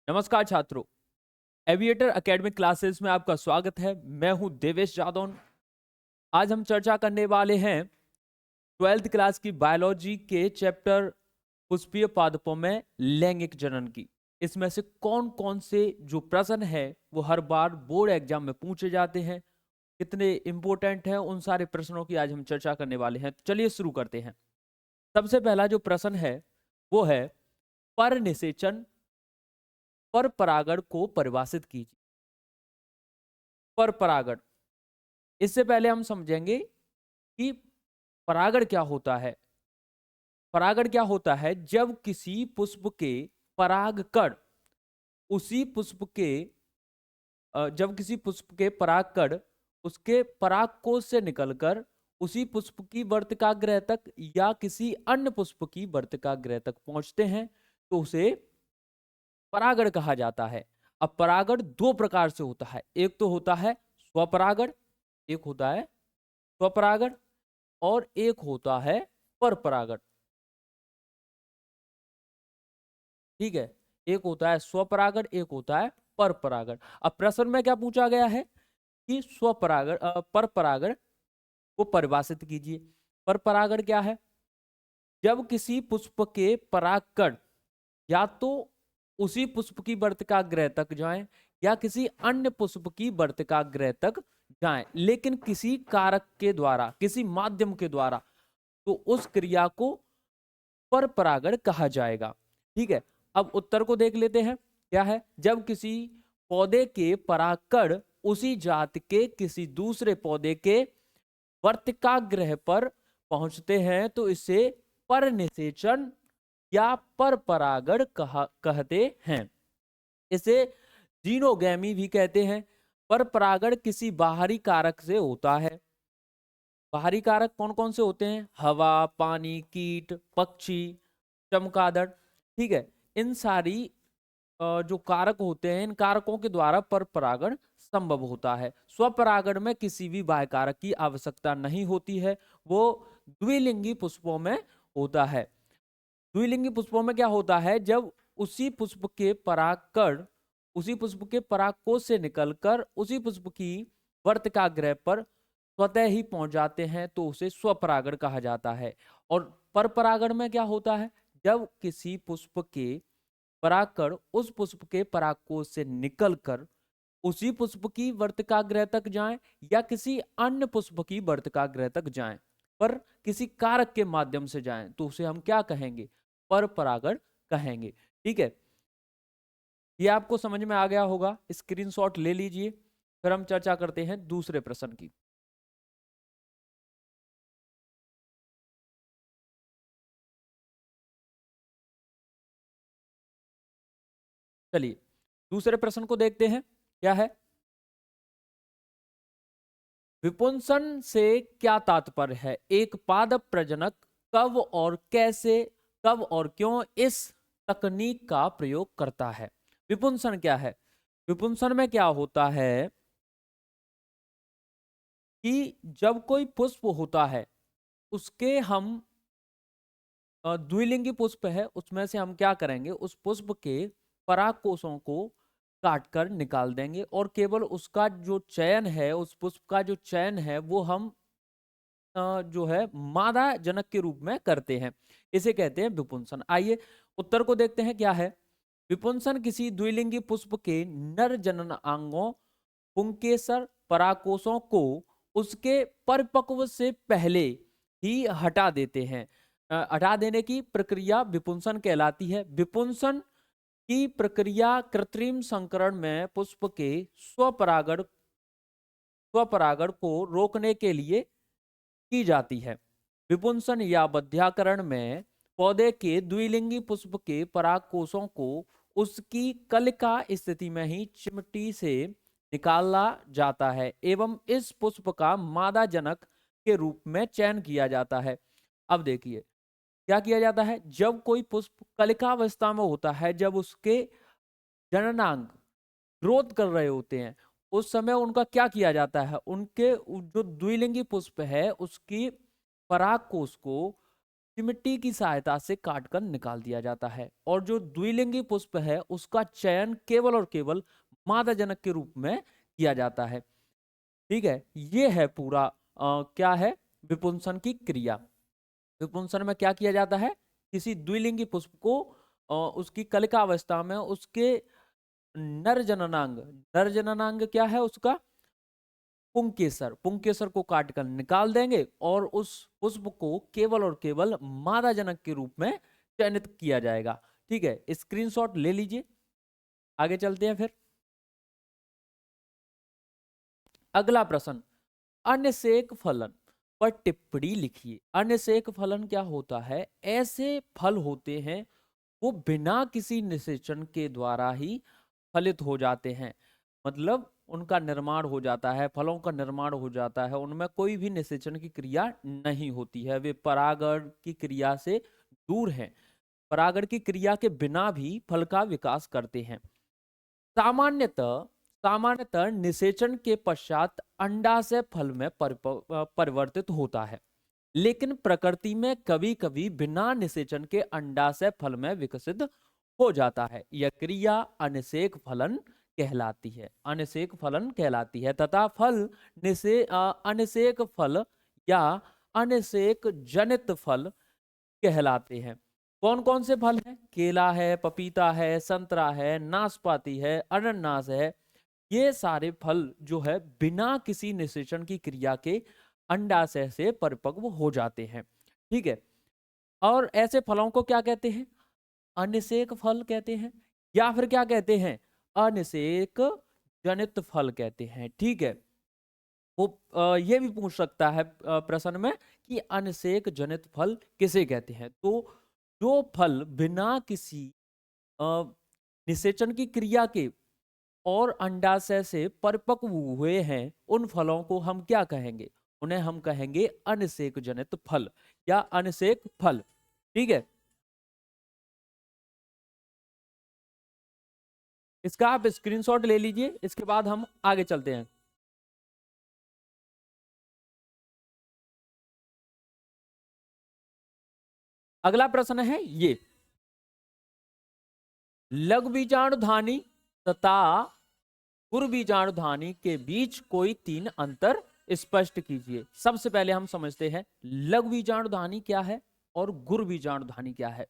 नमस्कार छात्रों, aviator academic classes में आपका स्वागत है। मैं हूं देवेश जादौन। आज हम चर्चा करने वाले हैं 12th क्लास की बायोलॉजी के चैप्टर पुष्पीय पादपों में लैंगिक जनन की। इसमें से कौन कौन से जो प्रश्न है वो हर बार बोर्ड एग्जाम में पूछे जाते हैं, कितने इंपॉर्टेंट हैं, उन सारे प्रश्नों की आज हम चर्चा करने वाले हैं। चलिए शुरू करते हैं। सबसे पहला जो प्रश्न है वो है पर निषेचन पर परागण को परिभाषित कीजिए। पर परागण, इससे पहले हम समझेंगे कि परागण क्या होता है। परागण क्या होता है? जब किसी पुष्प के परागकण उसी पुष्प के जब किसी पुष्प के परागकण उसके परागकोश से निकलकर उसी पुष्प की वर्तिकाग्र तक या किसी अन्य पुष्प की वर्तिकाग्र तक पहुंचते हैं तो उसे परागण कहा जाता है। अब परागण दो प्रकार से होता है। एक तो होता है स्वपरागण, एक होता है स्वपरागण और एक होता है परपरागण। ठीक है, एक होता है स्वपरागण, एक होता है परपरागण। अब प्रश्न में क्या पूछा गया है कि स्वपरागण परपरागण को परिभाषित कीजिए। परपरागण क्या है? जब किसी पुष्प के परागकण या तो उसी पुष्प की वर्तिकाग्र तक जाएं या किसी अन्य पुष्प की वर्तिकाग्र तक जाएं, लेकिन किसी कारक के द्वारा, किसी माध्यम के द्वारा, तो उस क्रिया को परपरागण कहा जाएगा। ठीक है, अब उत्तर को देख लेते हैं। क्या है? जब किसी पौधे के परागकण उसी जात के किसी दूसरे पौधे के वर्तिकाग्र पर पहुंचते हैं तो इसे परनिषेचन या परपरागण कहते हैं। इसे जीनोगैमी भी कहते हैं। परपरागण किसी बाहरी कारक से होता है। बाहरी कारक कौन कौन से होते हैं? हवा, पानी, कीट, पक्षी, चमगादड़। ठीक है, इन सारी जो कारक होते हैं, इन कारकों के द्वारा परपरागण संभव होता है। स्वपरागण में किसी भी बाह्य कारक की आवश्यकता नहीं होती है, वो द्विलिंगी पुष्पों में होता है। द्विलिंगी पुष्पों में क्या होता है? जब उसी पुष्प के परागकण उसी पुष्प के परागकोश से निकलकर उसी पुष्प की वर्तिकाग्र पर स्वतः ही पहुंच जाते हैं तो उसे स्वपरागण कहा जाता है। और परपरागण में क्या होता है? जब किसी पुष्प के परागकण उस पुष्प के परागकोश से निकलकर उसी पुष्प की वर्तिकाग्र तक जाएं या किसी अन्य पुष्प की वर्तिकाग्र तक जाएं, पर किसी कारक के माध्यम से जाएं तो उसे हम क्या कहेंगे? परपरागण कहेंगे। ठीक है, ये आपको समझ में आ गया होगा। स्क्रीनशॉट ले लीजिए। फिर हम चर्चा करते हैं दूसरे प्रश्न की। चलिए दूसरे प्रश्न को देखते हैं। क्या है? विपुंसन से क्या तात्पर्य है? एक पादप प्रजनक कब और क्यों इस तकनीक का प्रयोग करता है? विपुंसन क्या है? विपुंसन में क्या होता है कि जब कोई पुष्प होता है उसके हम द्विलिंगी पुष्प है, उसमें से हम क्या करेंगे? उस पुष्प के पराग कोशों को काट कर निकाल देंगे और केवल उसका जो चयन है, उस पुष्प का जो चयन है वो हम जो है मादा जनक के रूप में करते हैं। इसे कहते हैं विपुंसन। आइए उत्तर को देखते हैं। क्या है? विपुंसन किसी द्विलिंगी पुष्प के नर जनन अंगों पुंकेसर पराकोशों को उसके परिपक्व से पहले ही हटा देते हैं। हटा देने की प्रक्रिया विपुंसन कहलाती है। विपुंसन की प्रक्रिया कृत्रिम संकरण में पुष्प के स्वपरागण को रोकने के लिए की जाती है। विपुंसन या बध्याकरण में पौधे के द्विलिंगी पुष्प के परागकोशों को उसकी कलिका स्थिति में ही चिमटी से निकाला जाता है एवं इस पुष्प का मादा जनक के रूप में चयन किया जाता है। अब देखिए क्या किया जाता है। जब कोई पुष्प कलिकावस्था में होता है, जब उसके जननांग ग्रोथ कर रहे होते हैं, उस समय उनका क्या किया जाता है? उनके जो द्विलिंगी पुष्प है उसकी पराग कोश को चिमटी की सहायता से काटकर निकाल दिया जाता है। और जो द्विलिंगी पुष्प है उसका चयन केवल और केवल मादा जनक के रूप में किया जाता है। ठीक है, ये है पूरा क्या है विपुंसन की क्रिया। विपुंसन में क्या किया जाता है, किसी द्विलिंगी पुष्प को उसकी कलिका अवस्था में उसके नर जननांग, नर जननांग क्या है उसका, पुंकेसर, पुंकेसर को काटकर निकाल देंगे और उस पुष्प को केवल और केवल मादा जनक के रूप में चयनित किया जाएगा। ठीक है, स्क्रीनशॉट ले लीजिए, आगे चलते हैं फिर। अगला प्रश्न, अनिषेक फलन पर टिप्पणी लिखिए। अनिषेक फलन क्या होता है, ऐसे फल होते हैं वो बिना किसी निषेचन के द्वारा ही फलित हो जाते हैं, मतलब उनका निर्माण हो जाता है, फलों का निर्माण हो जाता है, उनमें कोई भी निषेचन की क्रिया नहीं होती है, वे परागण की क्रिया से दूर हैं, परागण की क्रिया के बिना भी फल का विकास करते हैं। सामान्यतः निषेचन के पश्चात अंडाशय फल में परिवर्तित होता है, लेकिन प्रकृति में कभी कभी बिना निषेचन के अंडाशय फल में विकसित हो जाता है। यह क्रिया अनिषेक फलन कहलाती है, अनिषेक फलन कहलाती है। तथा फल अनिषेक फल या अनिषेक जनित फल कहलाते हैं। कौन कौन से फल हैं, केला है, पपीता है, संतरा है, नाशपाती है, अनानास है, ये सारे फल जो है बिना किसी निषेचन की क्रिया के अंडाशय से परिपक्व हो जाते हैं। ठीक है, और ऐसे फलों को क्या कहते हैं, अनिषेक फल कहते हैं, या फिर क्या कहते हैं, अनिषेक जनित फल कहते हैं। ठीक है, वो ये भी पूछ सकता है प्रश्न में कि अनिषेक जनित फल किसे कहते हैं। तो जो फल बिना किसी निषेचन की क्रिया के और अंडाशय से परिपक्व हुए हैं, उन फलों को हम क्या कहेंगे, उन्हें हम कहेंगे अनिषेक जनित फल या अनिषेक फल। ठीक है, इसका आप स्क्रीनशॉट ले लीजिए, इसके बाद हम आगे चलते हैं। अगला प्रश्न है ये, लघु बीजाणुधानी तथा गुरु बीजाणुधानी के बीच कोई 3 अंतर स्पष्ट कीजिए। सबसे पहले हम समझते हैं लघु बीजाणुधानी क्या है और गुरु बीजाणुधानी क्या है।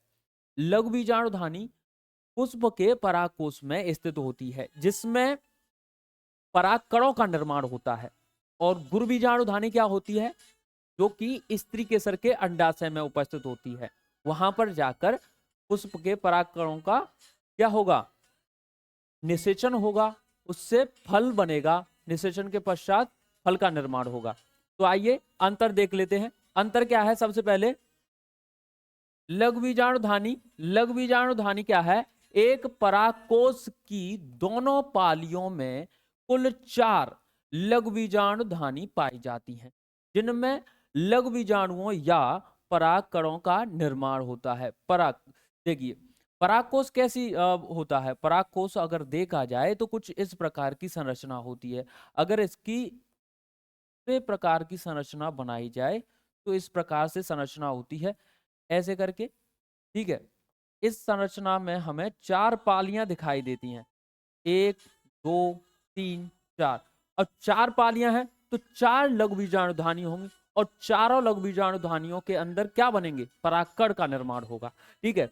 लघु बीजाणुधानी पुष्प के परागकोश में स्थित होती है, जिसमें परागकणों का निर्माण होता है। और गुरु बीजाणुधानी क्या होती है, जो कि स्त्री केसर के अंडाशय में उपस्थित होती है। वहां पर जाकर पुष्प के परागकणों का क्या होगा, निषेचन होगा, उससे फल बनेगा, निषेचन के पश्चात फल का निर्माण होगा। तो आइए अंतर देख लेते हैं। अंतर क्या है, सबसे पहले लघु बीजाणुधानी, लघु बीजाणुधानी क्या है, एक परागकोश की दोनों पालियों में कुल 4 लघु बीजाणुधानी पाई जाती हैं, जिनमें लघु बीजाणुओं या परागकणों का निर्माण होता है। देखिए परागकोश कैसी होता है, परागकोश अगर देखा जाए तो कुछ इस प्रकार की संरचना होती है। अगर इसकी प्रकार की संरचना बनाई जाए तो इस प्रकार से संरचना होती है, ऐसे करके। ठीक है, इस संरचना में हमें 4 पालियां दिखाई देती हैं, 1 2 3 4, और 4 पालियां हैं तो 4 लघु बीजाणुधानी होंगी, और चारों लघु बीजाणुधानियों के अंदर क्या बनेंगे, परागकण का निर्माण होगा। ठीक है,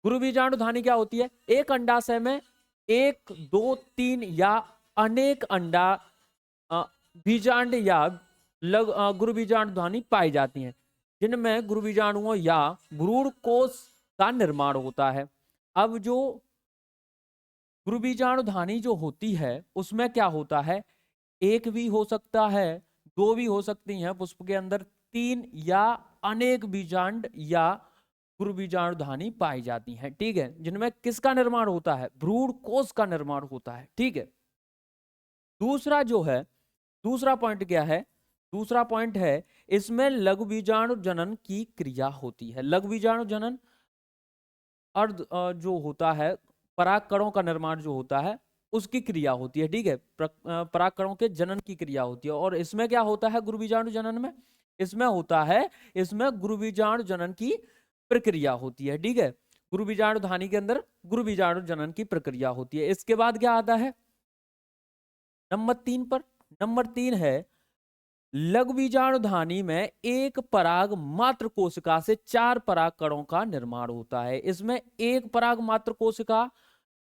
गुरु बीजाणुधानी क्या होती है, एक अंडाशय में 1 2 3 या अनेक अंडा बीजांड या गुरु बीजाणुधानी पाई जाती हैं, जिनमें गुरु बीजाणुओं या भ्रूण कोश का निर्माण होता है। अब जो गुरु बीजाणुधानी जो होती है उसमें क्या होता है, एक भी हो सकता है, 2 भी हो सकती हैं पुष्प के अंदर, 3 या अनेक बीजांड या गुरु बीजाणुधानी पाई जाती हैं। ठीक है, जिनमें किसका निर्माण होता है, भ्रूण कोश का निर्माण होता है। ठीक है, दूसरा जो है, दूसरा पॉइंट क्या है, दूसरा पॉइंट है इसमें लघु बीजाणु जनन की क्रिया होती है। लघु बीजाणु जनन अर्ध जो होता है, परागकणों का निर्माण जो होता है उसकी क्रिया होती है। ठीक है, परागकणों के जनन की क्रिया होती है। और इसमें क्या होता है, गुरु बीजाणु जनन में इसमें होता है, इसमें गुरुबीजाणु जनन की प्रक्रिया होती है। ठीक है, गुरुबीजाणु धानी के अंदर गुरुबीजाणु जनन की प्रक्रिया होती है। इसके बाद क्या आता है नंबर 3 पर? नंबर 3 है लघु बीजाणु धानी में एक पराग मात्र कोशिका से 4 पराग कणों का निर्माण होता है। इसमें एक पराग मात्र कोशिका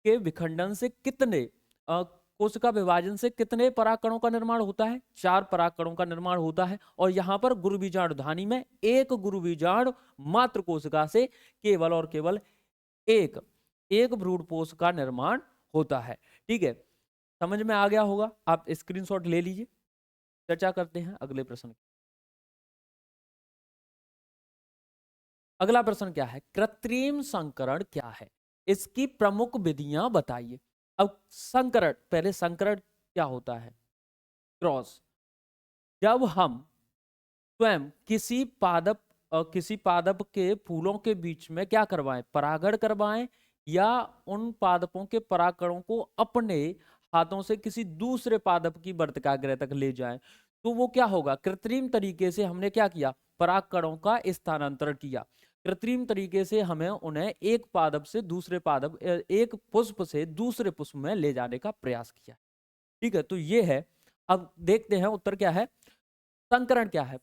के विखंडन से कितने कोशिका विभाजन से कितने पराग कणों का निर्माण होता है? 4 पराग कणों का निर्माण होता है। और यहां पर गुरुबीजाणु धानी में एक गुरुबीजाणु मात्र कोशिका से केवल और केवल एक भ्रूणपोष का निर्माण होता है। ठीक है, समझ में आ गया होगा? आप स्क्रीनशॉट ले लीजिए। चर्चा करते हैं अगले प्रश्न। अगला प्रश्न क्या है? कृत्रिम संकरण क्या है? इसकी प्रमुख विधियां बताइए। अब संकरण, पहले संकरण क्या होता है? क्रॉस। जब हम स्वयं किसी पादप के फूलों के बीच में क्या करवाएं? परागण करवाएं, या उन पादपों के परागकणों को अपने हाथों से किसी दूसरे पादप की वर्तिकाग्र तक ले जाएं, तो वो क्या होगा? कृत्रिम तरीके से हमने क्या किया? परागकणों का स्थानांतरण किया। कृत्रिम तरीके से हमें उन्हें एक पादप से दूसरे पादप, एक पुष्प से दूसरे पुष्प में ले जाने का प्रयास किया। ठीक है, तो ये है। अब देखते हैं उत्तर क्या है। संकरण क्या है?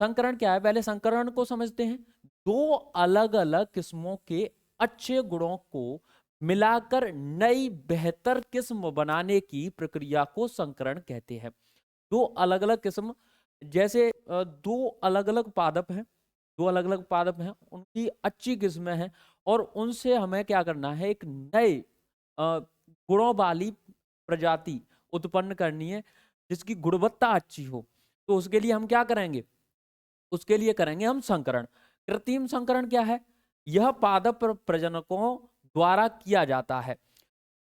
संकरण क्या है? पहले संकरण को समझते हैं। दो अलग अलग किस्मों के अच्छे गुणों को मिलाकर नई बेहतर किस्म बनाने की प्रक्रिया को संकरण कहते हैं। दो अलग अलग किस्म, जैसे दो अलग अलग पादप हैं, उनकी अच्छी किस्में हैं, और उनसे हमें क्या करना है? एक नए गुणों वाली प्रजाति उत्पन्न करनी है जिसकी गुणवत्ता अच्छी हो। तो उसके लिए हम क्या करेंगे? उसके लिए करेंगे हम संकरण। कृत्रिम संकरण क्या है? यह पादप प्रजनकों द्वारा किया जाता है।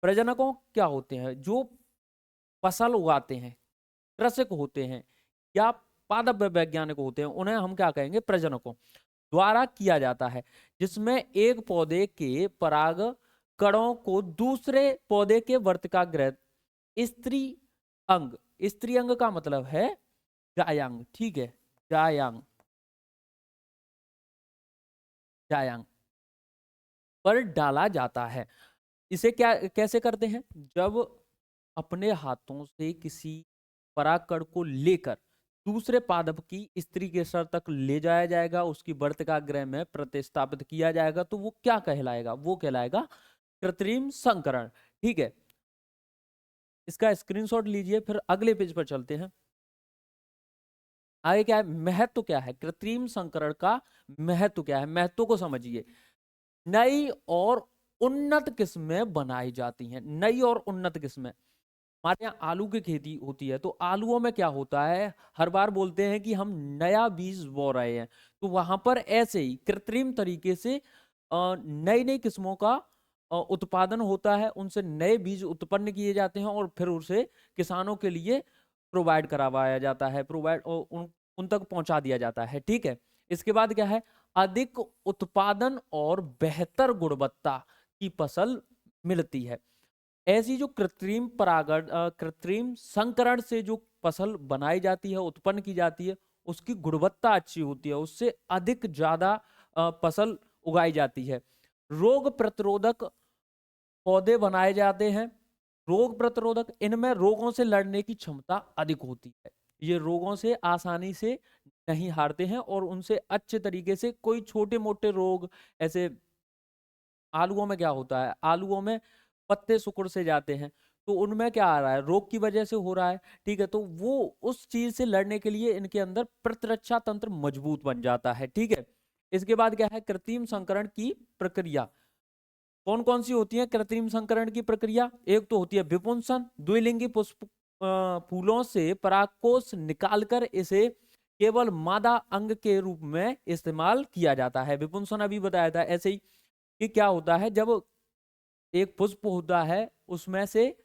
प्रजनकों क्या होते हैं? जो फसल उगाते हैं, कृषक होते हैं या पादप वैज्ञानिक होते हैं, उन्हें हम क्या कहेंगे? प्रजनकों द्वारा किया जाता है, जिसमें एक पौधे के पराग कणों को दूसरे पौधे के वर्तिकाग्र स्त्री अंग का मतलब है जायांग। ठीक है, जायांग पर डाला जाता है। इसे क्या कैसे करते हैं? जब अपने हाथों से किसी परागकण को लेकर दूसरे पादप की स्त्री के स्तर तक ले जाया जाएगा, उसकी वर्तिकाग्र में प्रतिस्थापित किया जाएगा, तो वो क्या कहलाएगा? वो कहलाएगा कृत्रिम संकरण। ठीक है, इसका स्क्रीनशॉट लीजिए, फिर अगले पेज पर चलते हैं। आगे क्या है? महत्व क्या है? कृत्रिम संकरण का महत्व क्या है? महत्व को समझिए। नई और उन्नत किस्में बनाई जाती हैं। नई और उन्नत किस्में, हमारे यहाँ आलू की खेती होती है, तो आलूओं में क्या होता है? हर बार बोलते हैं कि हम नया बीज बो रहे हैं, तो वहां पर ऐसे ही कृत्रिम तरीके से नई नई किस्मों का उत्पादन होता है, उनसे नए बीज उत्पन्न किए जाते हैं और फिर उसे किसानों के लिए प्रोवाइड करवाया जाता है, उन तक पहुंचा दिया जाता है। ठीक है, इसके बाद क्या है? अधिक उत्पादन और बेहतर गुणवत्ता की फसल मिलती है। ऐसी जो कृत्रिम संकरण से जो फसल बनाई जाती है, उत्पन्न की जाती है, उसकी गुणवत्ता अच्छी होती है, उससे अधिक ज्यादा फसल उगाई जाती है। रोग प्रतिरोधक पौधे बनाए जाते हैं। रोग प्रतिरोधक, इनमें रोगों से लड़ने की क्षमता अधिक होती है। ये रोगों से आसानी से नहीं हारते हैं और उनसे अच्छे तरीके से कोई छोटे मोटे रोग, ऐसे आलूओं में क्या होता है? आलूओं में पत्ते सिकुड़ से जाते हैं, तो उनमें क्या आ रहा है? रोग की वजह से हो रहा है। ठीक है, तो वो उस चीज से लड़ने के लिए इनके अंदर प्रतिरक्षा तंत्र मजबूत बन जाता है। ठीक है, इसके बाद क्या है? कृत्रिम संकरण की प्रक्रिया कौन कौन सी होती है? कृत्रिम संकरण की प्रक्रिया, एक तो होती है विपुंसन, द्विलिंगी पुष्प फूलों से परागकोश निकालकर इसे केवल मादा अंग के रूप में इस्तेमाल किया जाता है। विपुंसन अभी बताया था। ऐसे ही कि क्या होता है? जब एक पुष्प होता है, उसमें से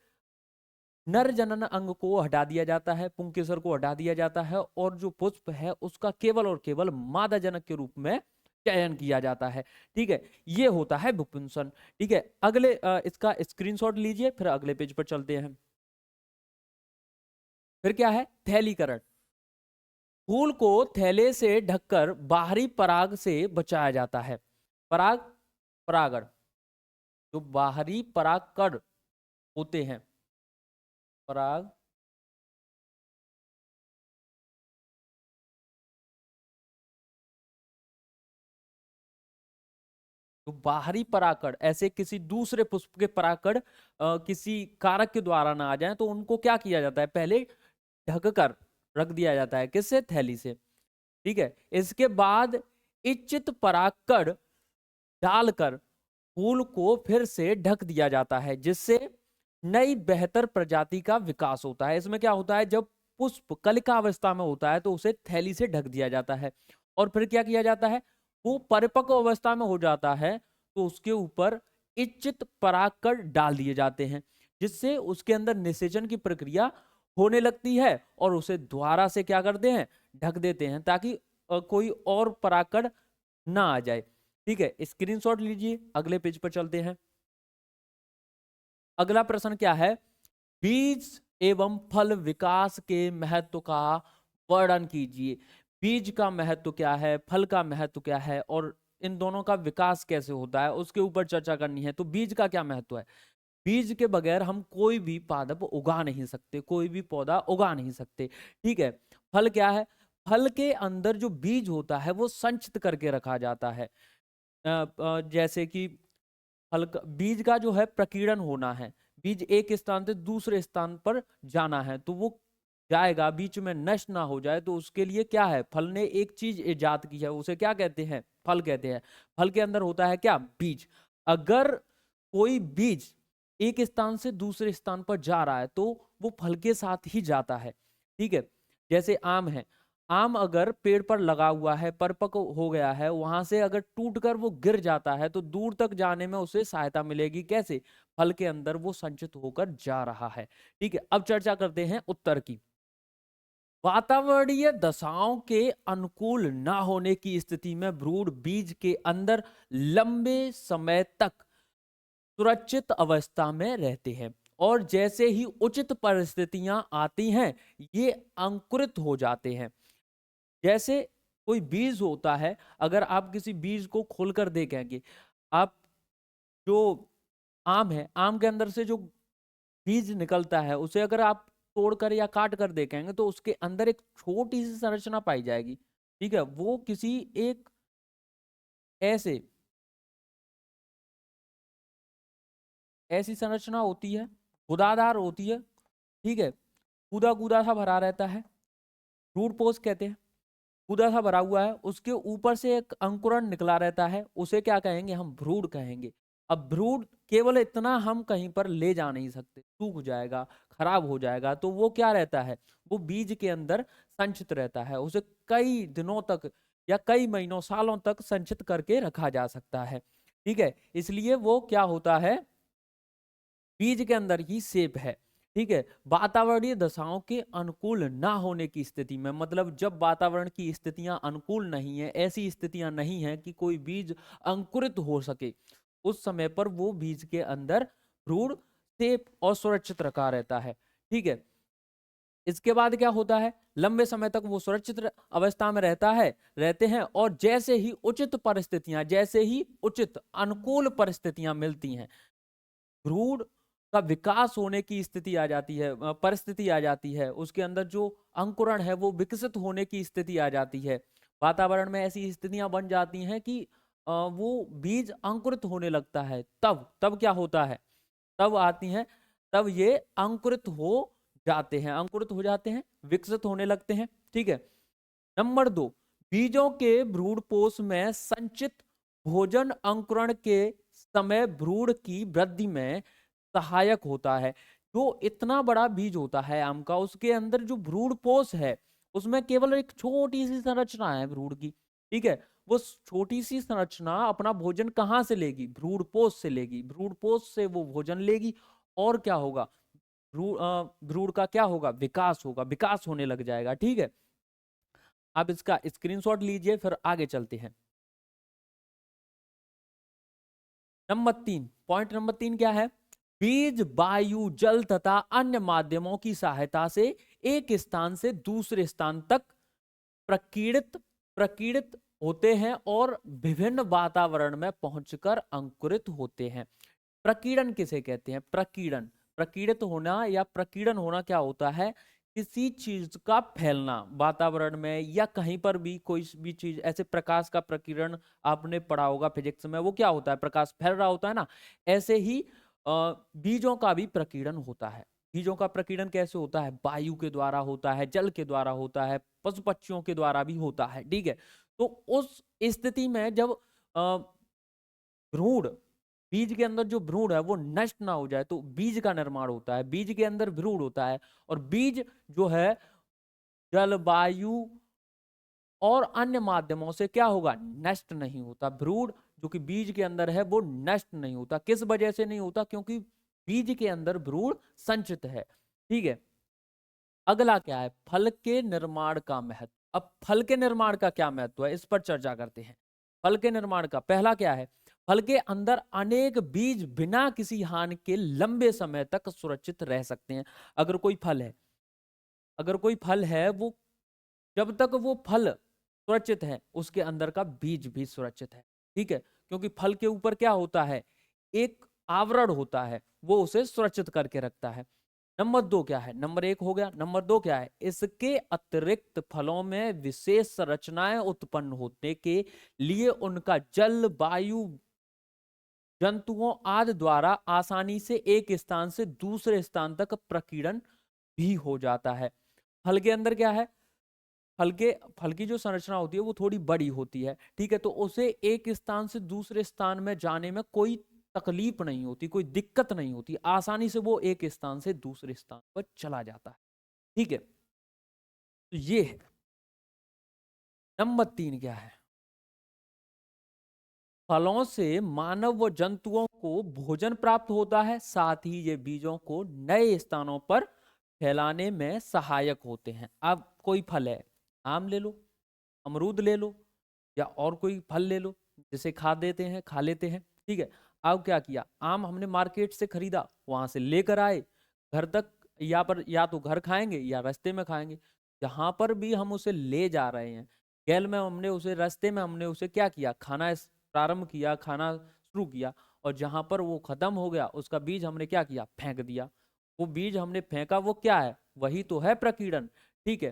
नर जनन अंग को हटा दिया जाता है, पुंकेसर को हटा दिया जाता है, और जो पुष्प है उसका केवल और केवल मादा जनक के रूप में चयन किया जाता है। ठीक है, ये होता है विपुंसन। ठीक है, अगले इसका स्क्रीनशॉट लीजिए, फिर अगले पेज पर चलते हैं। फिर क्या है? थैलीकरण। फूल को थैले से ढककर बाहरी पराग से बचाया जाता है। परागण, जो बाहरी परागकण होते हैं, पराग तो बाहरी परागकण ऐसे किसी दूसरे पुष्प के परागकण किसी कारक के द्वारा ना आ जाए तो उनको क्या किया जाता है, पहले ढककर रख दिया जाता है, किससे, थैली से। ठीक है, इसके बाद इच्छित परागकण डालकर फूल को फिर से ढक दिया जाता है, जिससे नई बेहतर प्रजाति का विकास होता है। इसमें क्या होता है, जब पुष्प कलिका अवस्था में होता है तो उसे थैली से ढक दिया जाता है, और फिर क्या किया जाता है, वो परिपक्व अवस्था में हो जाता है तो उसके ऊपर इच्छित परागकण डाल दिए जाते हैं, जिससे उसके अंदर निषेचन की प्रक्रिया होने लगती है और उसे द्वारा से क्या करते हैं, ढक देते हैं, ताकि कोई और परागकण ना आ जाए। ठीक है, स्क्रीनशॉट लीजिए, अगले पेज पर चलते हैं। अगला प्रश्न क्या है, बीज एवं फल विकास के महत्व का वर्णन कीजिए। बीज का महत्व क्या है, फल का महत्व क्या है, और इन दोनों का विकास कैसे होता है, उसके ऊपर चर्चा करनी है। तो बीज का क्या महत्व है, बीज के बगैर हम कोई भी पादप उगा नहीं सकते, कोई भी पौधा उगा नहीं सकते। ठीक है, फल क्या है, फल के अंदर जो बीज होता है वो संचित करके रखा जाता है। जैसे कि बीज का जो है प्रकीर्णन होना है, बीज एक स्थान से दूसरे स्थान पर जाना है तो वो जाएगा, बीच में नष्ट ना हो जाए, तो उसके लिए क्या है, फल ने एक चीज इजाद की है, उसे क्या कहते हैं, फल कहते हैं। फल के अंदर होता है क्या, बीज। अगर कोई बीज एक स्थान से दूसरे स्थान पर जा रहा है तो वो फल के साथ ही जाता है। ठीक है, जैसे आम है, आम अगर पेड़ पर लगा हुआ है, परिपक्व हो गया है, वहां से अगर टूटकर वो गिर जाता है तो दूर तक जाने में उसे सहायता मिलेगी, कैसे, फल के अंदर वो संचित होकर जा रहा है। ठीक है, अब चर्चा करते हैं उत्तर की। वातावरणीय दशाओं के अनुकूल ना होने की स्थिति में भ्रूण बीज के अंदर लंबे समय तक सुरक्षित अवस्था में रहते हैं, और जैसे ही उचित परिस्थितियां आती हैं ये अंकुरित हो जाते हैं। जैसे कोई बीज होता है, अगर आप किसी बीज को खोलकर देखेंगे, आप जो आम है, आम के अंदर से जो बीज निकलता है उसे अगर आप तोड़कर या काट कर देखेंगे तो उसके अंदर एक छोटी सी संरचना पाई जाएगी। ठीक है, वो किसी एक ऐसे ऐसी संरचना होती है, गुदादार होती है। ठीक है, कूदा कूदा सा भरा रहता है, रूट पोस्ट कहते हैं। कूदा सा भरा हुआ है, उसके ऊपर से एक अंकुरण निकला रहता है, उसे क्या कहेंगे, हम भ्रूण कहेंगे। अब भ्रूण केवल इतना हम कहीं पर ले जा नहीं सकते, सूख जाएगा, खराब हो जाएगा, तो वो क्या रहता है, वो बीज के अंदर संचित रहता है, उसे कई दिनों तक या कई महीनों सालों तक संचित करके रखा जा सकता है। ठीक है, इसलिए वो क्या होता है, बीज के अंदर ही सेप है। ठीक है, वातावरणीय दशाओं के अनुकूल ना होने की स्थिति में, मतलब जब वातावरण की स्थितियां अनुकूल नहीं है, ऐसी स्थितियां नहीं है कि कोई बीज अंकुरित हो सके, उस समय पर वो बीज के अंदर भ्रूण सेप और सुरक्षित रखा रहता है। ठीक है, इसके बाद क्या होता है, लंबे समय तक वो सुरक्षित अवस्था में रहते हैं, और जैसे ही उचित परिस्थितियां, जैसे ही उचित अनुकूल परिस्थितियां मिलती हैं, भ्रूण का विकास होने की स्थिति आ जाती है, परिस्थिति आ जाती है, उसके अंदर जो अंकुरण है वो विकसित होने की स्थिति आ जाती है, वातावरण में ऐसी स्थितियां बन जाती हैं कि वो बीज अंकुरित होने लगता है, तब तब क्या होता है, तब आती हैं, तब ये अंकुरित हो जाते हैं, विकसित होने लगते हैं। ठीक है, नंबर 2, बीजों के भ्रूणपोष में संचित भोजन अंकुरण के समय भ्रूण की वृद्धि में सहायक होता है। जो इतना बड़ा बीज होता है आम का, उसके अंदर जो भ्रूणपोष है उसमें केवल एक छोटी सी संरचना है भ्रूण की। ठीक है, वो छोटी सी संरचना अपना भोजन कहाँ से लेगी, भ्रूणपोष से लेगी, भ्रूणपोष से वो भोजन लेगी, और क्या होगा, भ्रूण का क्या होगा, विकास होगा, विकास होने लग जाएगा। ठीक है, आप इसका स्क्रीनशॉट लीजिए, फिर आगे चलते हैं। पॉइंट नंबर 3 क्या है, बीज वायु, जल तथा अन्य माध्यमों की सहायता से एक स्थान से दूसरे स्थान तक प्रकीर्णित प्रकीर्णित होते हैं और विभिन्न वातावरण में पहुंचकर अंकुरित होते हैं। प्रकीर्णन किसे कहते हैं? प्रकीर्णन, प्रकीर्णित होना या प्रकीर्णन होना क्या होता है? किसी चीज का फैलना वातावरण में या कहीं पर भी, कोई भी चीज, ऐसे प्रकाश का प्रकीर्णन आपने पढ़ा होगा फिजिक्स में, वो क्या होता है? प्रकाश फैल रहा होता है ना। ऐसे ही बीजों का भी प्रकीर्णन होता है। बीजों का प्रकीर्णन कैसे होता है? वायु के द्वारा होता है, जल के द्वारा होता है, पशु पक्षियों के द्वारा भी होता है, ठीक है। तो उस स्थिति में जब भ्रूण, बीज के अंदर जो भ्रूण है वो नष्ट ना हो जाए तो बीज का निर्माण होता है, बीज के अंदर भ्रूण होता है, और बीज जो है जलवायु और अन्य माध्यमों से क्या होगा? नष्ट नहीं होता। भ्रूण जो कि बीज के अंदर है वो नष्ट नहीं होता। किस वजह से नहीं होता? क्योंकि बीज के अंदर भ्रूण संचित है, ठीक है। अगला क्या है? फल के निर्माण का महत्व। अब फल के निर्माण का क्या महत्व है, इस पर चर्चा करते हैं। फल के निर्माण का पहला क्या है? फल के अंदर अनेक बीज बिना किसी हानि के लंबे समय तक सुरक्षित रह सकते हैं। अगर कोई फल है, अगर कोई फल है, वो जब तक वो फल सुरक्षित है उसके अंदर का बीज भी सुरक्षित है, ठीक है। क्योंकि फल के ऊपर क्या होता है? एक आवरण होता है, वो उसे सुरक्षित करके रखता है। नंबर दो क्या है? नंबर एक हो गया। नंबर दो क्या है? इसके अतिरिक्त फलों में विशेष संरचनाएं उत्पन्न होने के लिए उनका जल, वायु, जंतुओं आदि द्वारा आसानी से एक स्थान से दूसरे स्थान तक प्रकीर्णन भी हो जाता है। फल के अंदर क्या है? फल की जो संरचना होती है वो थोड़ी बड़ी होती है, ठीक है। तो उसे एक स्थान से दूसरे स्थान में जाने में कोई तकलीफ नहीं होती, कोई दिक्कत नहीं होती, आसानी से वो एक स्थान से दूसरे स्थान पर चला जाता है, ठीक है। तो ये है। नंबर 3 क्या है? फलों से मानव व जंतुओं को भोजन प्राप्त होता है, साथ ही ये बीजों को नए स्थानों पर फैलाने में सहायक होते हैं। अब कोई फल है, आम ले लो, अमरूद ले लो, या और कोई फल ले लो, जिसे खा लेते हैं, ठीक है। अब क्या किया? आम हमने मार्केट से खरीदा, वहां से लेकर आए घर तक, या तो घर खाएंगे या रास्ते में खाएंगे। जहां पर भी हम उसे ले जा रहे हैं, गैल में हमने उसे, रास्ते में हमने उसे क्या किया? प्रारंभ किया, खाना शुरू किया, और जहां पर वो खत्म हो गया उसका बीज हमने क्या किया? फेंक दिया। वो बीज हमने फेंका, वो क्या है? वही तो है प्रकीर्णन, ठीक है।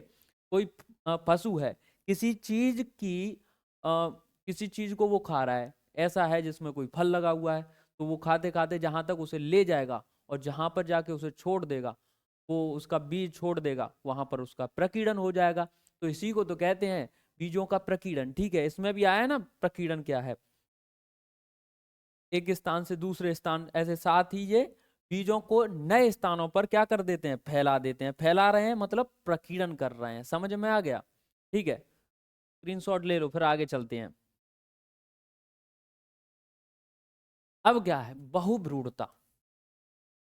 कोई पशु है, किसी चीज की किसी चीज को वो खा रहा है, ऐसा है जिसमें कोई फल लगा हुआ है, तो वो खाते खाते जहां तक उसे ले जाएगा और जहां पर जाके उसे छोड़ देगा, वो उसका बीज छोड़ देगा, वहां पर उसका प्रकीर्णन हो जाएगा। तो इसी को तो कहते हैं बीजों का प्रकीर्णन, ठीक है। इसमें भी आया ना प्रकीर्णन क्या है? एक स्थान से दूसरे स्थान, ऐसे साथ ही ये बीजों को नए स्थानों पर क्या कर देते हैं? फैला देते हैं। फैला रहे हैं मतलब प्रकीर्णन कर रहे हैं। समझ में आ गया? ठीक है, स्क्रीनशॉट ले लो, फिर आगे चलते हैं। अब क्या है? बहुभ्रूणता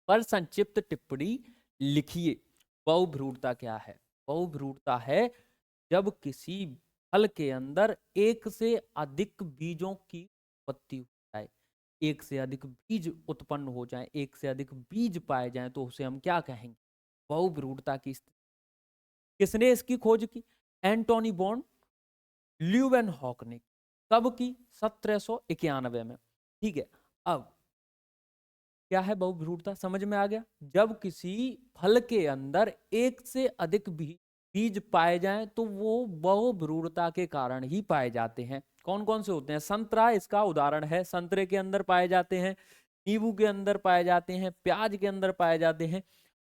पर संक्षिप्त टिप्पणी लिखिए। बहुभ्रूणता क्या है? बहुभ्रूणता है जब किसी फल के अंदर एक से अधिक बीजों की उत्पत्ति हो जाए, एक से अधिक बीज उत्पन्न हो जाए, एक से अधिक बीज पाए जाएं, तो उसे हम क्या कहेंगे? बहुभ्रूणता की स्थिति। किसने इसकी खोज की? एंटोनी बॉन ल्यूवेनहॉक ने। कब की? 1791 में, ठीक है। अब क्या है बहुभ्रूणता? समझ में आ गया? जब किसी फल के अंदर एक से अधिक बीज पाए जाएं तो वो बहुभ्रूणता के कारण ही पाए जाते हैं। कौन कौन से होते हैं? संतरा इसका उदाहरण है, संतरे के अंदर पाए जाते हैं, नींबू के अंदर पाए जाते हैं, प्याज के अंदर पाए जाते हैं,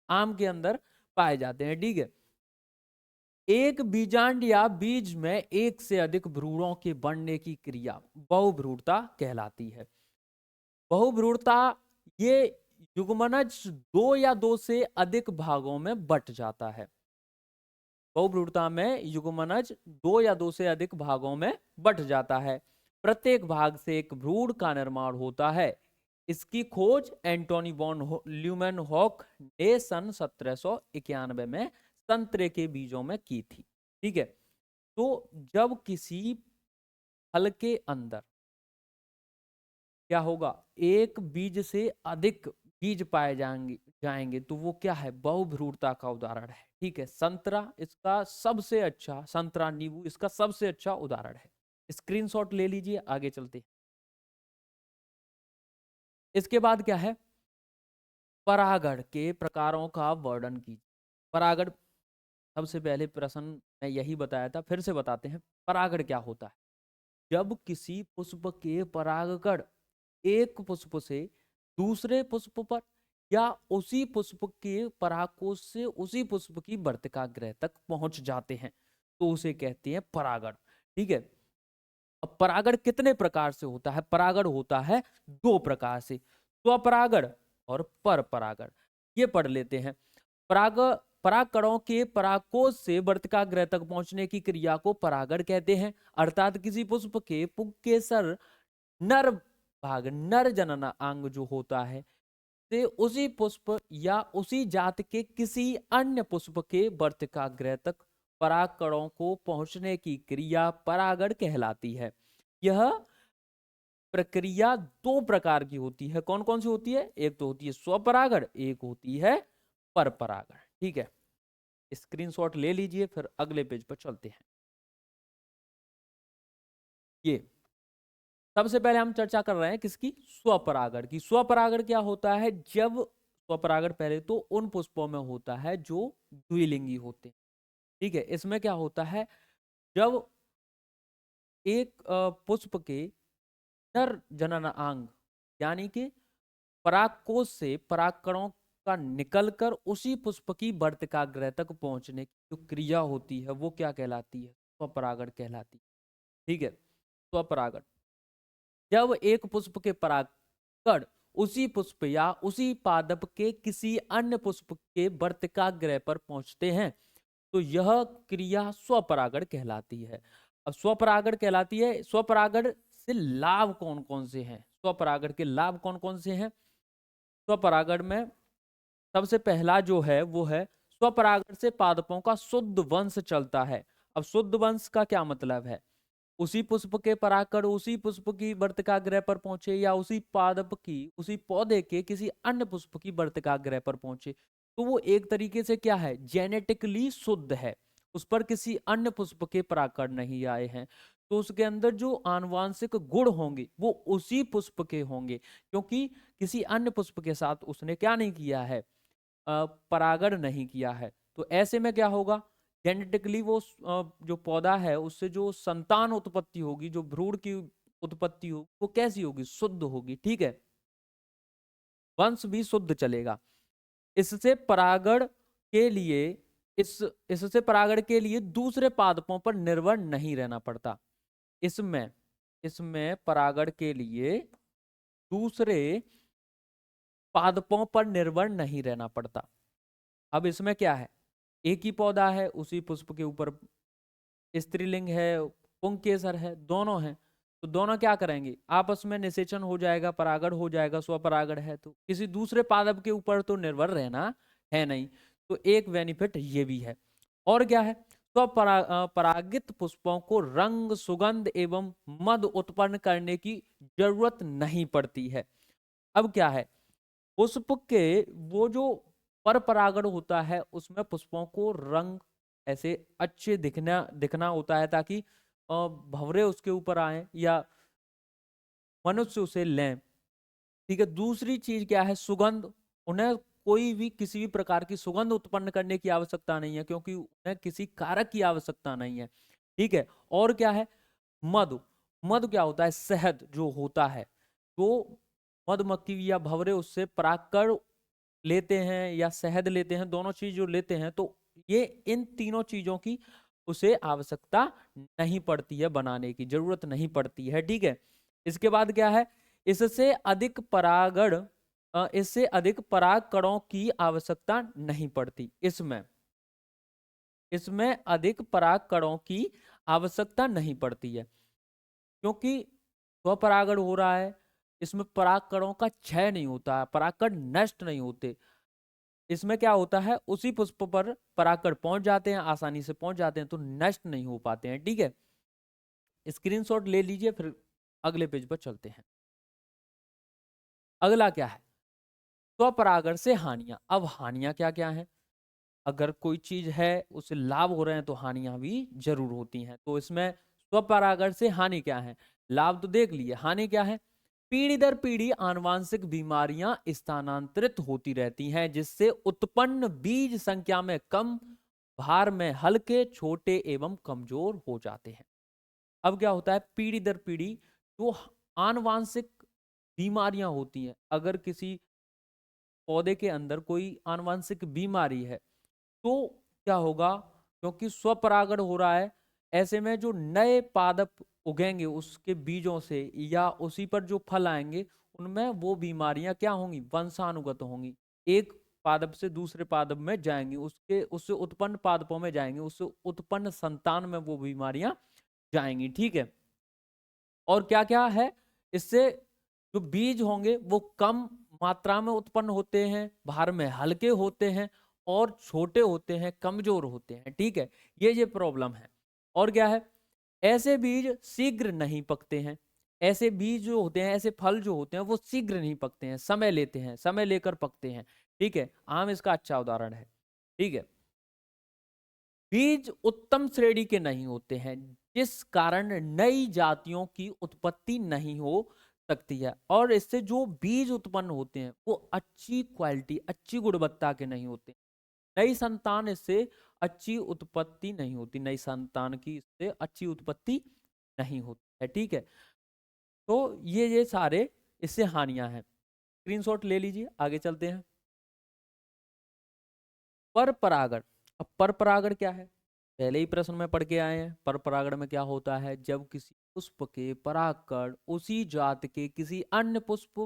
आम के अंदर पाए जाते हैं, ठीक है। एक बीजांड या बीज में एक से अधिक भ्रूणों के बढ़ने की क्रिया बहुभ्रूणता कहलाती है। बहुभ्रूणता, ये युग्मनज दो या दो से अधिक भागों में बट जाता है। बहुभ्रूणता में युग्मनज दो या दो से अधिक भागों में बट जाता है। प्रत्येक भाग से एक भ्रूण का निर्माण होता है। इसकी खोज एंटोनी वॉन ल्यूमेनहॉक ने सन 1791 में संतरे के बीजों में की थी, ठीक है। तो जब किसी फल के अंदर क्या होगा? एक बीज से अधिक बीज पाए जाएंगे तो वो क्या है, बहुभ्रूणता का उदाहरण है। ठीक है, संतरा इसका सबसे अच्छा, संतरा नींबू इसका सबसे अच्छा उदाहरण है। स्क्रीनशॉट ले लीजिए, आगे चलते हैं। इसके बाद क्या है, परागण के प्रकारों का वर्णन कीजिए। परागण, सबसे पहले प्रश्न मैं यही बताया था, फिर से बताते हैं। परागण क्या होता है, जब किसी पुष्प के परागकण एक पुष्प से दूसरे पुष्प पर या उसी पुष्प के परागकोश से उसी पुष्प की वर्तिकाग्र तक पहुंच जाते हैं तो उसे कहते हैं परागण। ठीक है, अब परागण कितने प्रकार से होता है, परागण होता है दो प्रकार से, स्वपरागण और पर परागण। ये पढ़ लेते हैं। पराग परागकणों के परागकोश से वर्तिकाग्र तक पहुंचने की क्रिया को परागण कहते हैं। अर्थात किसी पुष्प के पुंकेसर नर भाग, नर जनन अंग जो होता है, से उसी पुष्प या उसी जात के किसी अन्य पुष्प के वर्तिकाग्र तक परागकणों को पहुंचने की क्रिया परागण कहलाती है। यह प्रक्रिया दो प्रकार की होती है। कौन कौन सी होती है, एक तो होती है स्वपरागण, एक होती है पर परागण। ठीक है, स्क्रीनशॉट ले लीजिए, फिर अगले पेज पर चलते हैं। ये सबसे पहले हम चर्चा कर रहे हैं किसकी, स्वपरागण की। स्वपरागण क्या होता है, जब स्वपरागण पहले तो उन पुष्पों में होता है जो द्विलिंगी होते हैं। ठीक है, इसमें क्या होता है, जब एक पुष्प के नर जनन अंग यानी कि परागकोश से परागकणों का निकलकर उसी पुष्प की वर्तिकाग्र तक पहुंचने की जो क्रिया होती है वो क्या कहलाती है, स्वपरागण कहलाती है। ठीक है, स्वपरागण, जब एक पुष्प के परागकण उसी पुष्प या उसी पादप के किसी अन्य पुष्प के वर्तिकाग्र पर पहुंचते हैं तो यह क्रिया स्वपरागण कहलाती है। अब स्वपरागण कहलाती है, स्वपरागण से लाभ कौन कौन से हैं, स्वपरागण के लाभ कौन कौन से हैं। स्वपरागण में सबसे पहला जो है वो है, स्वपरागण से पादपों का शुद्ध वंश चलता है। अब शुद्ध वंश का क्या मतलब है, उसी पुष्प के परागकण उसी पुष्प की वर्तिकाग्र पर पहुंचे या उसी पादप की, उसी पौधे के किसी अन्य पुष्प की वर्तिकाग्र पर पहुंचे तो वो एक तरीके से क्या है, जेनेटिकली शुद्ध है, उस पर किसी अन्य पुष्प के परागकण नहीं आए हैं, तो उसके अंदर जो आनुवांशिक गुण होंगे वो उसी पुष्प के होंगे, क्योंकि किसी अन्य पुष्प के साथ उसने क्या नहीं किया है, परागण नहीं किया है। तो ऐसे में क्या होगा, जेनेटिकली वो जो पौधा है उससे जो संतान उत्पत्ति होगी, जो भ्रूण की उत्पत्ति होगी वो कैसी होगी, शुद्ध होगी। ठीक है, वंश भी शुद्ध चलेगा। इससे परागण के लिए इससे परागण के लिए दूसरे पादपों पर निर्भर नहीं रहना पड़ता। इसमें इसमें परागण के लिए दूसरे पादपों पर निर्भर नहीं रहना पड़ता। अब इसमें क्या है, एक ही पौधा है, उसी पुष्प के ऊपर स्त्रीलिंग है, पुंकेसर है, दोनों हैं, तो दोनों क्या करेंगे, आपस में निषेचन हो जाएगा, परागण हो जाएगा, स्वपरागण है तो किसी दूसरे पादप के ऊपर तो निर्भर रहना है नहीं। तो एक बेनिफिट ये भी है। और क्या है, परागित पुष्पों को रंग, सुगंध एवं मध उत्पन्न करने की जरूरत नहीं पड़ती है। अब क्या है, पुष्प के वो जो पर परागण होता है उसमें पुष्पों को रंग ऐसे अच्छे दिखना दिखना होता है ताकि भंवरे उसके ऊपर आए या मनुष्य उसे लें। ठीक है, दूसरी चीज क्या है, सुगंध, उन्हें कोई भी किसी भी प्रकार की सुगंध उत्पन्न करने की आवश्यकता नहीं है, क्योंकि उन्हें किसी कारक की आवश्यकता नहीं है। ठीक है, और क्या है, मधु, मधु क्या होता है, शहद जो होता है, तो मधुमक्खी या भंवरे उससे परागकण लेते हैं या शहद लेते हैं, दोनों चीज जो लेते हैं, तो ये इन तीनों चीजों की उसे आवश्यकता नहीं पड़ती है, बनाने की जरूरत नहीं पड़ती है। ठीक है, इसके बाद क्या है, इससे अधिक परागण इससे अधिक परागकणों की आवश्यकता नहीं पड़ती। इसमें इसमें अधिक परागकणों की आवश्यकता नहीं पड़ती है, क्योंकि स्वपरागण हो रहा है, इसमें परागकणों का क्षय नहीं होता, परागकण नष्ट नहीं होते। इसमें क्या होता है, उसी पुष्प पर परागकण पहुंच जाते हैं, आसानी से पहुंच जाते हैं, तो नष्ट नहीं हो पाते हैं। ठीक है, स्क्रीनशॉट ले लीजिए, फिर अगले पेज पर चलते हैं। अगला क्या है, स्वपरागण से हानियां। अब हानियां क्या क्या हैं? अगर कोई चीज है उससे लाभ हो रहे हैं तो हानियां भी जरूर होती हैं। तो इसमें स्वपरागण से हानि क्या है? लाभ तो देख लिए, हानि क्या है? पीढ़ी दर पीढ़ी आनुवांशिक बीमारियां स्थानांतरित होती रहती हैं, जिससे उत्पन्न बीज संख्या में कम, भार में हल्के, छोटे एवं कमजोर हो जाते हैं। अब क्या होता है? पीढ़ी दर पीढ़ी जो आनुवांशिक बीमारियां होती हैं, अगर किसी पौधे के अंदर कोई आनुवांशिक बीमारी है तो क्या होगा? क्योंकि स्वपरागण हो रहा है, ऐसे में जो नए पादप उगेंगे उसके बीजों से या उसी पर जो फल आएंगे उनमें वो बीमारियां क्या होंगी? वंशानुगत होंगी। एक पादप से दूसरे पादप में जाएंगी, उसके उससे उत्पन्न पादपों में जाएंगे, उससे उत्पन्न संतान में वो बीमारियां जाएंगी। ठीक है। और क्या क्या है? इससे जो बीज होंगे वो कम मात्रा में उत्पन्न होते हैं, भार में हल्के होते हैं और छोटे होते हैं, कमजोर होते हैं। ठीक है, ये प्रॉब्लम है। और क्या है? ऐसे बीज शीघ्र नहीं पकते हैं। ऐसे बीज जो होते हैं, ऐसे फल जो होते हैं वो शीघ्र नहीं पकते हैं, समय लेते हैं, समय लेकर पकते हैं। ठीक है, आम इसका अच्छा उदाहरण है। ठीक है। बीज उत्तम श्रेणी के नहीं होते हैं, जिस कारण नई जातियों की उत्पत्ति नहीं हो सकती है। और इससे जो बीज उत्पन्न होते हैं वो अच्छी क्वालिटी, अच्छी गुणवत्ता के नहीं होते। नई संतान इससे अच्छी उत्पत्ति नहीं होती, नई संतान की इससे अच्छी उत्पत्ति नहीं होती है। ठीक है। तो ये सारे इससे हानियां हैं। स्क्रीनशॉट ले लीजिए, आगे चलते हैं। पर परागण। अब पर परागण क्या है? पहले ही प्रश्न में पढ़ के आए हैं। पर परागण में क्या होता है? जब किसी पुष्प के परागकण उसी जात के किसी अन्य पुष्प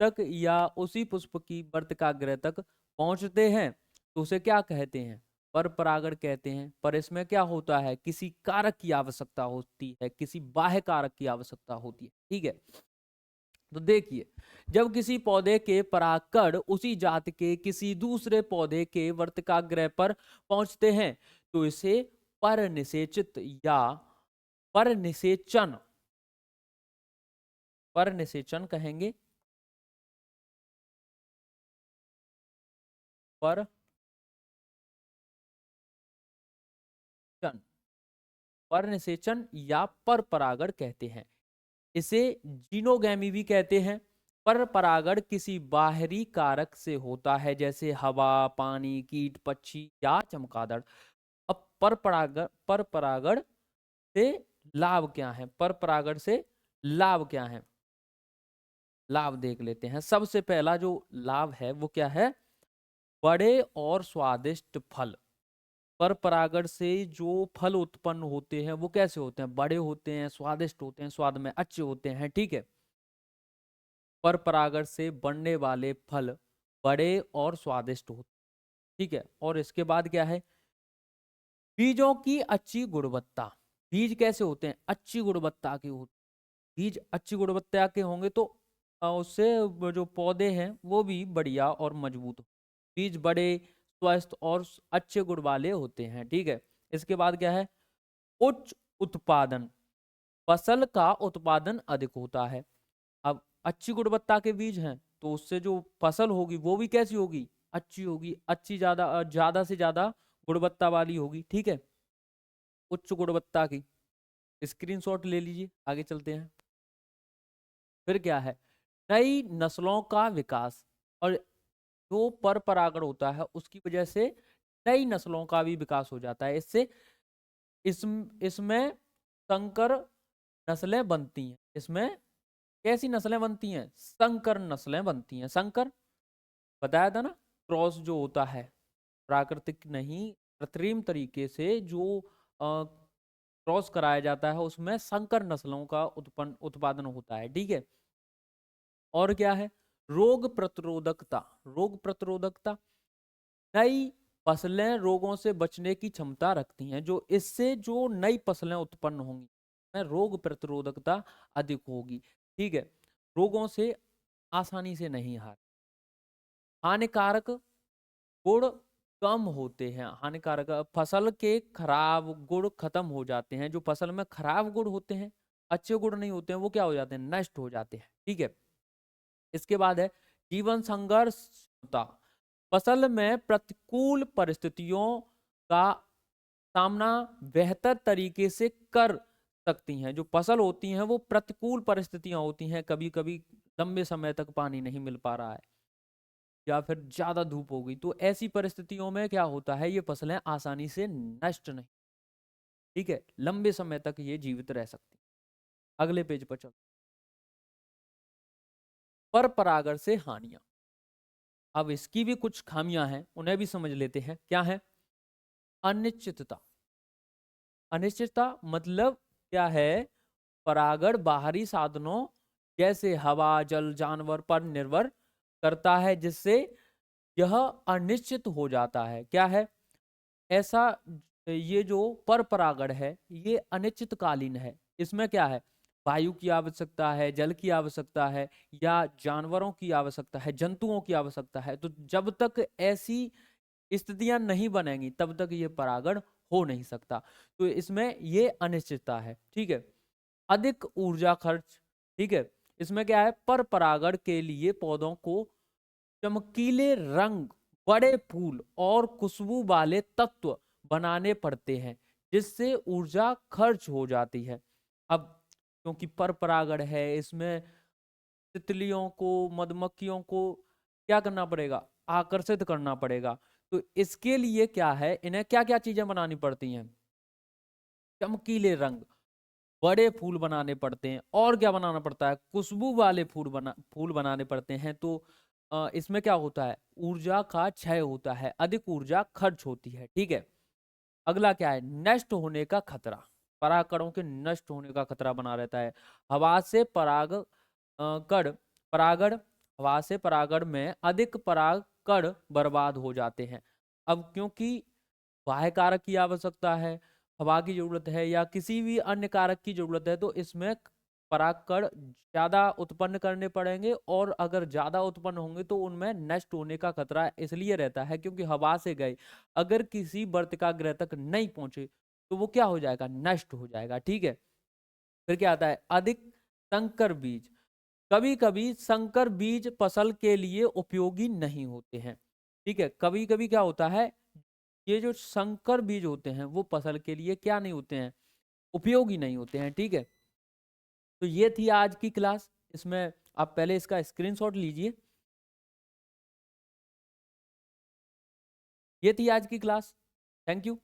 तक या उसी पुष्प की वर्तिकाग्र तक पहुंचते हैं तो उसे क्या कहते हैं? पर परागण कहते हैं। पर इसमें क्या होता है? किसी कारक की आवश्यकता होती है, किसी बाह्य कारक की आवश्यकता होती है। ठीक है। तो देखिए, जब किसी पौधे के परागकण उसी जात के किसी दूसरे पौधे के वर्तिकाग्र पर पहुंचते हैं तो इसे परनिषेचित या परनिषेचन परनिषेचन कहेंगे। परचन परनिषेचन या पर परागण कहते हैं। इसे जीनोगैमी भी कहते हैं। पर परागण किसी बाहरी कारक से होता है, जैसे हवा, पानी, कीट, पक्षी या चमगादड़। अब पर परागण से लाभ क्या है? पर परागण से लाभ क्या है? लाभ देख लेते हैं। सबसे पहला जो लाभ है वो क्या है? बड़े और स्वादिष्ट फल। पर परागण से जो फल उत्पन्न होते हैं वो कैसे होते हैं? बड़े होते हैं, स्वादिष्ट होते हैं, स्वाद में अच्छे होते हैं। ठीक है। पर परागण से बनने वाले फल बड़े और स्वादिष्ट होते हैं। ठीक है। और इसके बाद क्या है? बीजों की अच्छी गुणवत्ता। बीज कैसे होते हैं? अच्छी गुणवत्ता के होते हैं। बीज अच्छी गुणवत्ता के होंगे तो उससे जो पौधे हैं वो भी बढ़िया और मजबूत हो। बीज बड़े, स्वस्थ और अच्छे गुण वाले होते हैं। ठीक है। इसके बाद क्या है? उच्च उत्पादन। फसल का उत्पादन अधिक होता है। अब अच्छी गुणवत्ता के बीज हैं तो उससे जो फसल होगी वो भी कैसी होगी? अच्छी होगी, अच्छी, ज्यादा ज्यादा से ज्यादा गुणवत्ता वाली होगी। ठीक है, उच्च गुणवत्ता की। स्क्रीनशॉट ले लीजिए, आगे चलते हैं। फिर क्या है? नई नस्लों का विकास। और जो पर परागण होता है उसकी वजह से नई नस्लों का भी विकास हो जाता है। इससे इसमें संकर नस्लें बनती हैं। इसमें कैसी नस्लें बनती हैं? संकर नस्लें बनती हैं। संकर बताया था ना, क्रॉस जो होता है, प्राकृतिक नहीं कृत्रिम तरीके से जो क्रॉस कराया जाता है उसमें संकर नस्लों का उत्पादन होता है। ठीक है। और क्या है? रोग प्रतिरोधकता। रोग प्रतिरोधकता, नई फसलें रोगों से बचने की क्षमता रखती हैं, जो इससे जो नई फसलें उत्पन्न होंगी में रोग प्रतिरोधकता अधिक होगी। ठीक है। रोगों से आसानी से नहीं हानिकारक गुण कम होते हैं। हानिकारक फसल के खराब गुण खत्म हो जाते हैं। जो फसल में खराब गुण होते हैं, अच्छे गुण नहीं होते हैं, वो क्या हो जाते हैं? नष्ट हो जाते हैं। ठीक है। इसके बाद है जीवन संघर्ष क्षमता, फसल में प्रतिकूल परिस्थितियों का सामना बेहतर तरीके से कर सकती हैं। जो फसल होती हैं वो प्रतिकूल परिस्थितियां होती हैं, कभी कभी लंबे समय तक पानी नहीं मिल पा रहा है या फिर ज्यादा धूप हो गई, तो ऐसी परिस्थितियों में क्या होता है, ये फसलें आसानी से नष्ट नहीं, ठीक है, लंबे समय तक ये जीवित रह सकती। अगले पेज पर चलो। पर परागण से हानियां, अब इसकी भी कुछ खामियां हैं, उन्हें भी समझ लेते हैं। क्या है? अनिश्चितता। अनिश्चितता मतलब क्या है? परागण बाहरी साधनों जैसे हवा, जल, जानवर पर निर्भर करता है, जिससे यह अनिश्चित हो जाता है। क्या है ऐसा? ये जो पर परागण है ये अनिश्चितकालीन है। इसमें क्या है? वायु की आवश्यकता है, जल की आवश्यकता है, या जानवरों की आवश्यकता है, जंतुओं की आवश्यकता है। तो जब तक ऐसी स्थितियां नहीं बनेंगी तब तक ये परागण हो नहीं सकता। तो इसमें ये अनिश्चितता है, ठीक है। अधिक ऊर्जा खर्च, ठीक है। इसमें क्या है? पर परागण के लिए पौधों को चमकीले रंग, बड़े फूल और खुशबू वाले तत्व बनाने पड़ते हैं, जिससे ऊर्जा खर्च हो जाती है। अब क्योंकि पर परागण है, इसमें तितलियों को, मधुमक्खियों को क्या करना पड़ेगा? आकर्षित करना पड़ेगा। तो इसके लिए क्या है, इन्हें क्या क्या चीजें बनानी पड़ती हैं? चमकीले रंग, बड़े फूल बनाने पड़ते हैं, और क्या बनाना पड़ता है? खुशबू वाले फूल बनाने पड़ते हैं। तो इसमें क्या होता है? ऊर्जा का क्षय होता है, अधिक ऊर्जा खर्च होती है, ठीक है। अगला क्या है? नष्ट होने का खतरा। परागकणों के नष्ट होने का खतरा बना रहता है। हवा से परागण हवा से परागण में अधिक परागकण बर्बाद हो जाते हैं। अब क्योंकि बाह्य कारक की आवश्यकता है, हवा की जरूरत है, या किसी भी अन्य कारक की जरूरत है, तो इसमें परागकण ज्यादा उत्पन्न करने पड़ेंगे, और अगर ज्यादा उत्पन्न होंगे तो उनमें नष्ट होने का खतरा इसलिए रहता है क्योंकि हवा से गए अगर किसी वर्तिका ग्रह तक नहीं पहुंचे तो वो क्या हो जाएगा? नष्ट हो जाएगा, ठीक है। फिर क्या आता है? अधिक संकर बीज। कभी कभी संकर बीज फसल के लिए उपयोगी नहीं होते हैं, ठीक है। कभी कभी क्या होता है, ये जो संकर बीज होते हैं वो फसल के लिए क्या नहीं होते हैं? उपयोगी नहीं होते हैं, ठीक है। तो ये थी आज की क्लास। इसमें आप पहले इसका स्क्रीनशॉट लीजिए। ये थी आज की क्लास। Thank you.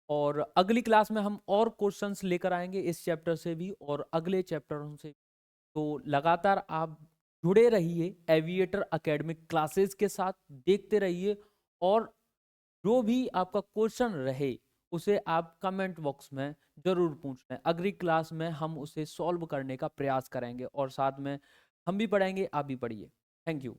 और अगली क्लास में हम और क्वेश्चंस लेकर आएंगे इस चैप्टर से भी और अगले चैप्टरों से। तो लगातार आप जुड़े रहिए एविएटर एकेडमिक क्लासेस के साथ, देखते रहिए, और जो भी आपका क्वेश्चन रहे उसे आप कमेंट बॉक्स में जरूर पूछना। अगली क्लास में हम उसे सॉल्व करने का प्रयास करेंगे, और साथ में हम भी पढ़ेंगे, आप भी पढ़िए। Thank you.